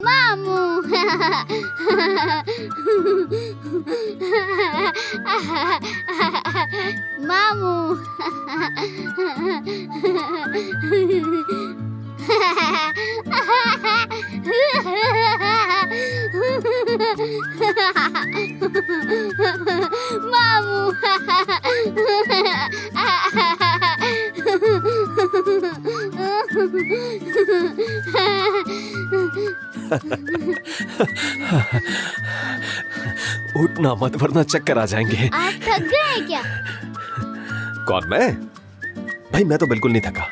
मामू। मामू। मामू। उठना मत वरना चक्कर आ जाएंगे। आप थक गए हैं क्या? कौन, मैं? भाई मैं तो बिल्कुल नहीं थका।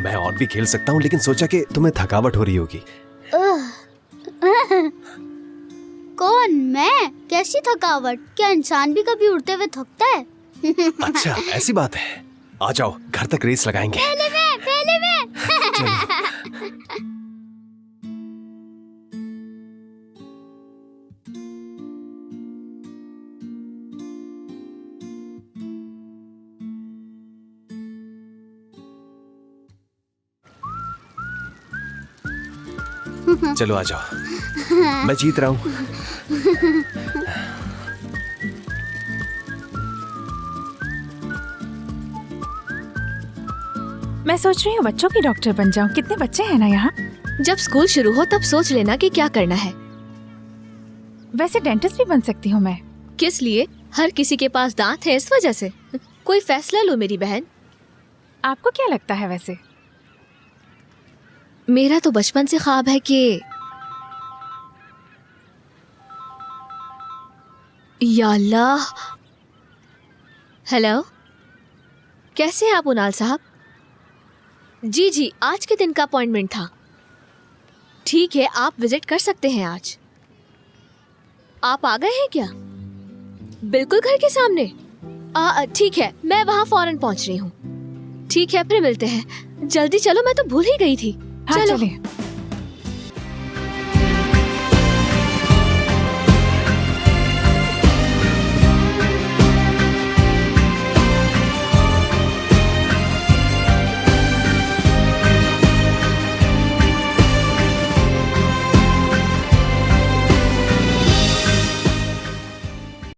मैं और भी खेल सकता हूँ, लेकिन सोचा कि तुम्हें थकावट हो रही होगी। कौन, मैं? कैसी थकावट? क्या इंसान भी कभी उड़ते हुए थकता है? अच्छा ऐसी बात है। आ जाओ, घर तक रेस लगाएंगे। पहले मैं। चलो आ जाओ, मैं जीत रहा हूँ। मैं सोच रही हूँ बच्चों की डॉक्टर बन जाऊँ। कितने बच्चे हैं ना यहाँ। जब स्कूल शुरू हो तब सोच लेना कि क्या करना है। वैसे डेंटिस्ट भी बन सकती हूँ मैं। किस लिए? हर किसी के पास दांत है इस वजह से। कोई फैसला लो मेरी बहन। आपको क्या लगता है वैसे? मेरा तो बचपन से ख्वाब है कि या अल्लाह। हेलो, कैसे हैं आप उनाल साहब? जी आज के दिन का अपॉइंटमेंट था। ठीक है, आप विजिट कर सकते हैं आज। आप आ गए हैं क्या? बिल्कुल घर के सामने। ठीक है, मैं वहाँ फौरन पहुँच रही हूँ। ठीक है, फिर मिलते हैं। जल्दी चलो, मैं तो भूल ही गई थी। हाँ चलो। चलिए।